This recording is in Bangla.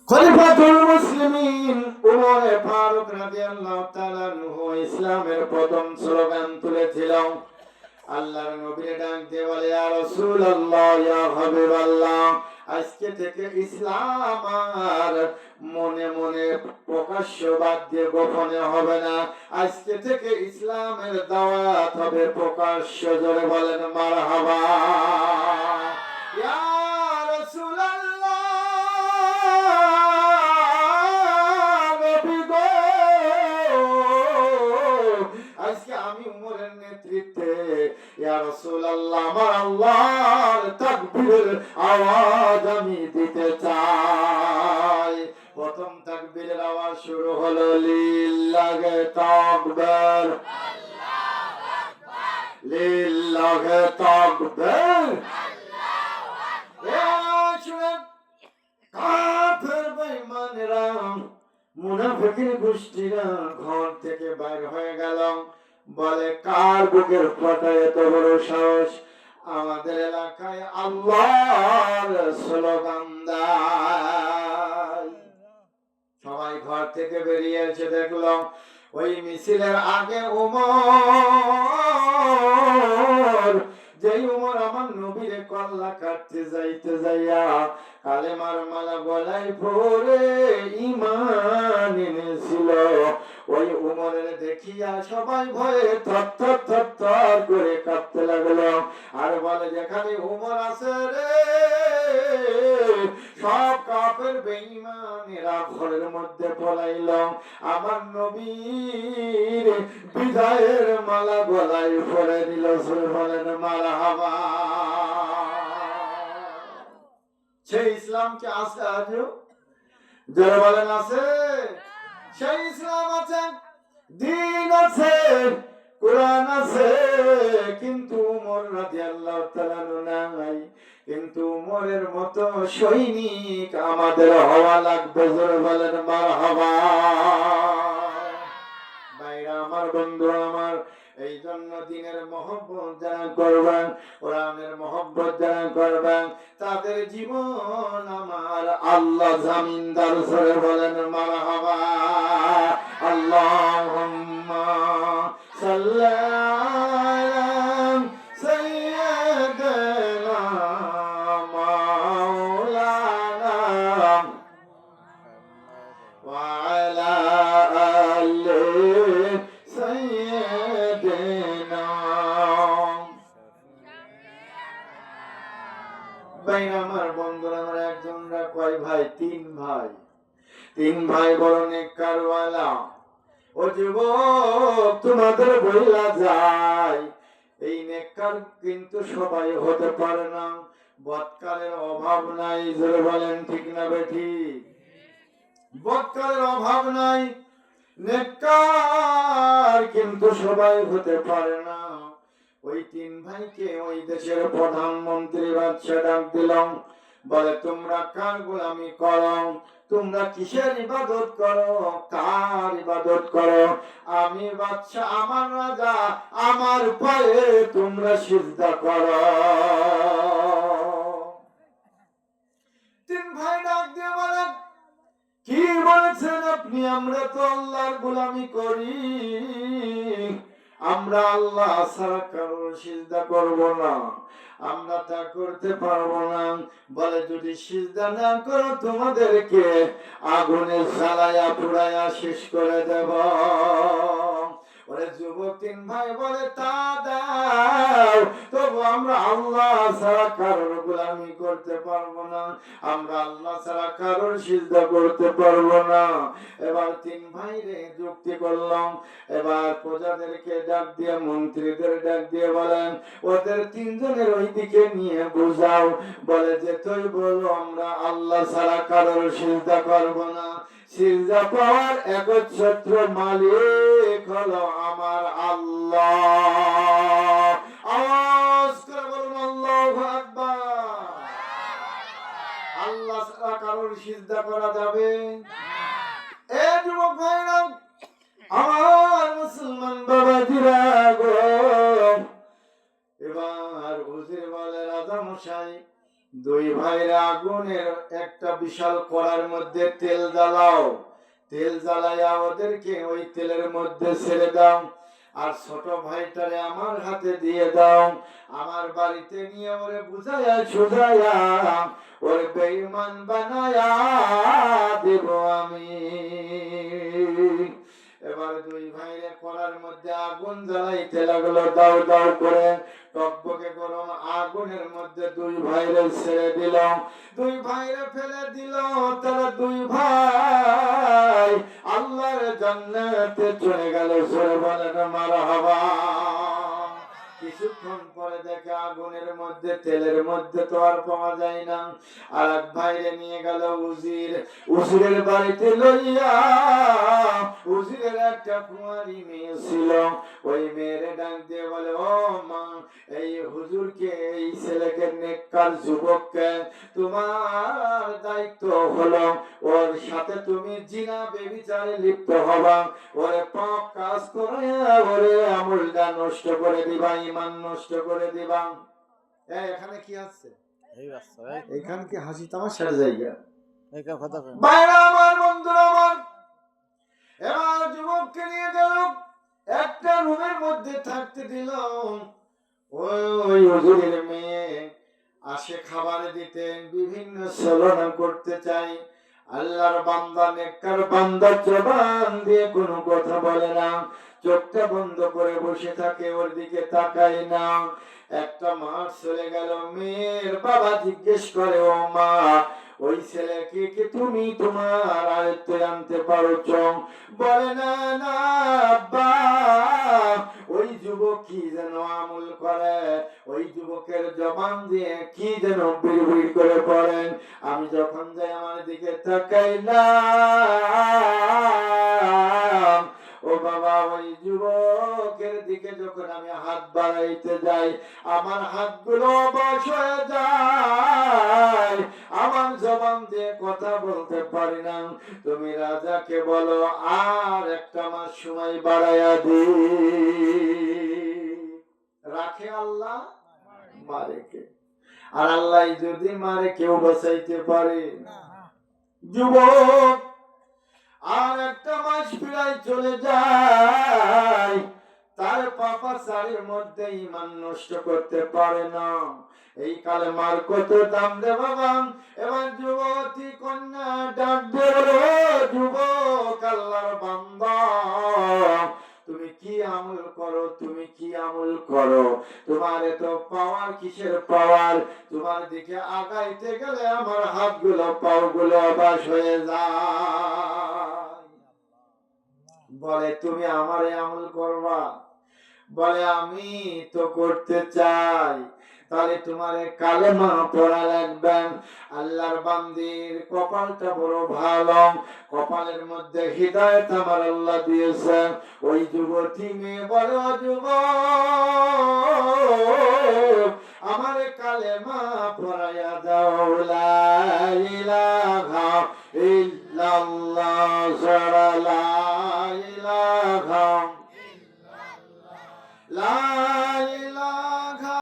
খলিফাতুল মুসলিমিন উমর ফারুক রাদিয়াল্লাহু তাআলা আনহু ইসলামের প্রথম স্লোগান তুলেছিল। আল্লাহর নবী ডাক দিয়ে বলে, ইয়া রাসূলুল্লাহ, ইয়া হাবিবাল্লাহ, আজকে থেকে ইসলাম আর মনে মনে প্রকাশ্য বাদ দিয়ে গোপনে হবে না। আজকে থেকে ইসলামের দাওয়াত হবে প্রকাশ্য। জোরে বলেন মারহাবা। ইয়া রাসূলুল্লাহ, নবী গো, আজকে আমি উমরের নেতৃত্বে ইয়া রাসূলুল্লাহ আমার আল্লাহর তাকবীরের আওয়াজ আমি দিতে চাই। প্রথম তাকবীরের আওয়াজ শুরু হলো, লিল্লাহি তাকবীর, আল্লাহু আকবার, লিল্লাহি তাকবীর, আল্লাহু আকবার। শুনেন কাফের বেঈমানেরা, মুনাফিকের গোষ্ঠীরা ঘর থেকে বাইর হয়ে গেল। বলে, কার বুকের ফাটায় এত বড় সাহস আমাদের এলাকায় আল্লাহর স্লোগান দেয়। সবাই ঘর থেকে বেরিয়ে এসে দেখলো ওই মিছিলের আগে উমর, যেই উমর আমার নবীরে কল্লা কাটতে যাইতে যাইয়া কালেমার মালা গলায় পরে ঈমান এনেছিল, ওই উমরের দেখিয়া সবাই ভয়ে থরথর করে কাঁপতে লাগলো। আর বলে, যেখানে উমর আছে রে, সব কাফের বেঈমানেরা ঘরের মধ্যে পলাইল। আমার নবীর বিদায়ের মালা গলায় পরে দিল। বলেন মারহাবা। সেই ইসলাম কি আছে আজও? যারা বলেন আছে, সেই ইসলাম আছে, দিন আছে, কোরআন আছে, কিন্তু উমর রাদিয়াল্লাহু তাআলা নাই। কিন্তু উমরের মতো সৈনিক আমাদের হওয়া লাগবে। জোরে বলেন মারহাবা। ভাইরা আমার, বন্ধু আমার, এই জন্য দিনের মহব্বত যারা করবেন, কোরআনের মহব্বত যারা করবেন, তাদের জীবন আমার আল্লাহ জামিনদার। জোরে বলেন মারহাবা। আল্লাহুম্মা সাল্লি আলা সাইয়্যিদিনা মাওলানা ওয়া আলা আলি সাইয়্যিদিনা। ভাইরা আমার, বন্ধুরা আমার, একজনরা কয় ভাই? তিন ভাই। তিন ভাই বড় নেককারওয়ালা। ও যুবক, তোমাদের বইলা যায়, এই নেককার কিন্তু সবাই হতে পারে না। বদকারের অভাব নাই। জোরে বলেন ঠিক না বেঠিক? বদকারের অভাব নাই, নেককার কিন্তু সবাই হতে পারে না। ওই তিন ভাইকে ওই দেশের প্রধানমন্ত্রী বাদশা ডাক দিলাম। বলে, তোমরা কার গোলামি করো? তোমরা কিসের ইবাদত করো? কার ইবাদত করো? আমি বাদশা, আমার রাজা, আমার পায়ে তোমরা সিজদা করো। তিন ভাই ডাক দিয়ে বলে, কি বলেছেন আপনি? আমরা তো আল্লাহর গোলামি করি, আমরা আল্লাহ ছাড়া কারোর সিজদা করব না, আমরা তা করতে পারবো না। বলে, যদি সিজদা না করো তোমাদেরকে আগুনে জ্বালায়া পুড়াইয়া শেষ করে দেব। ওরে যুবক তিন ভাই বলে, তা দাও, তবু আমরা আল্লাহ ছাড়া কারোর গোলামি করতে পারবো না, আমরা আল্লাহ ছাড়া কারোর সিজদা করতে পারবো না। এবার তিন ভাই রে যুক্তি করলাম। এবার প্রজাদেরকে ডাক দিয়ে, মন্ত্রীদের ডাক দিয়ে বলেন, ওদের তিনজনের ওই দিকে নিয়ে বুঝাও। বলে যে, তুই বলো আমরা আল্লাহ ছাড়া কারোর সিজদা করবো না। সিজদা পাওয়ার একচ্ছত্র মালিক হলো আমার আল্লাহ। আওয়াজ করে বলুন আল্লাহু আকবার। আল্লাহ ছাড়া কারোর সিজদা করা যাবে না। এ যুবক ভাইরা আমার, মুসলমান বাবাজিরা গো, এবার হুজুর বলে, রাজা মশাই দুই ভাইয়ের আগুনের একটা বিশাল কড়ার মধ্যে তেল জ্বালাও, তেল জ্বালাইয়া ওদেরকে ওই তেলের মধ্যে ছেড়ে দাও, আর ছোট ভাইটারে আমার হাতে দিয়ে দাও, আমার বাড়িতে নিয়ে ওরে বুঝাইয়া সুঝাইয়া ওরে বেঈমান বানায়া দেব আমি। এবার দুই ভাইয়ের কড়ার মধ্যে আগুন জ্বালাইতে লাগলো, দাও দাও করে টকবকে গরম আগুনের মধ্যে দুই ভাইরে ছেড়ে দিল, দুই ভাইরে ফেলে দিল। তারা দুই ভাই আল্লাহর জান্নাতে চলে গেল। সরে বলেন মারহাবা। কিছুক্ষণ পরে দেখে আগুনের মধ্যে তেলের মধ্যে তো আর পাওয়া যায় না। আর এক ভাইরে নিয়ে গেল উজির, উজিরের বাড়িতে লইয়া, উজিরের একটা কুমারী মেয়ে ছিল, ওই মেয়েরে ডাক দিয়ে বলে, ও মা, এই হুজুরকে, এই ছেলেকে, নেককার যুবককে তোমার দায়িত্ব হলো ওর সাথে তুমি জিনা বেবিচারে লিপ্ত হবা, ওরে পাপ কাজ করে ওরে আমলটা নষ্ট করে দিবা, ঈমান নষ্ট করে দিবা। এখানে কি আছে? এখানে কি হাসি তামাশার জায়গা? বাইরে আমার বন্ধুরা আমার, এবার যুবককে নিয়ে গেল, একটা রুমের মধ্যে থাকতে দিল। ওই হুজুরের মেয়ে আসে খাবার দিতে, বিভিন্ন ছলনা করতে চাই। আল্লাহর বান্দা, নেককার বান্দা জবান দিয়ে কোনো কথা বলে না, চোখটা বন্ধ করে বসে থাকে, ওর দিকে তাকায় না। একটা মাস চলে গেল, মেয়ের বাবা জিজ্ঞেস করে, ও মা, ওই ছেলেকে কি তুমি তোমার আয়ত্তে আনতে পারছো? বলে, না না আব্বা, ওই যুবক কি যেন আমল করে, ওই যুবকের জবান দিয়ে কি যেন বিড়বিড় করে পড়েন। আমি যখন যাই আমার দিকে তাকাইলাম, ও বাবা, ওই যুবকের দিকে যখন আমি হাত বাড়াইতে যাই, আমার হাতগুলো অবশ হয়ে যায়, আমার জবান দিয়ে কথা বলতে পারি না। তুমি রাজাকে বলো আর একটা মাস সময় বাড়াইয়া দি। রাখে আল্লাহ, মারে কে? আর আল্লাহ যদি মারে, কেউ বাঁচাইতে পারে? যুবক আর একটা মাস ফিরাই চলে যায়, তার পাপা সারের মধ্যে ঈমান নষ্ট করতে পারে না। এই কালেমার কত দাম রে বাবা। এবার যুবতী কন্যা ডাক দেবে, যুবক আল্লাহর বান্দা, তুমি কি আমল করো, তুমি কি আমল করো? তোমার এত পাওয়ার কিসের পাওয়ার? তোমার দিকে আগাইতে গেলে আমার হাতগুলো পাওগুলো অবাস হয়ে যায়। বলে, তুমি আমারে আমল করবা? বলে, আমি তো করতে চাই। তাহলে তোমার কালেমা পড়া লাগবে। আল্লাহর বান্দির কপালটা বড় ভালো, কপালের মধ্যে হিদায়াত আমার আল্লাহ দিয়েছে। ওই যুবতী মেয়ে বলে, ও যুবক, আমার কালেমা পড়াইয়া দাও, লা ইলাহা ইল্লাল্লাহ,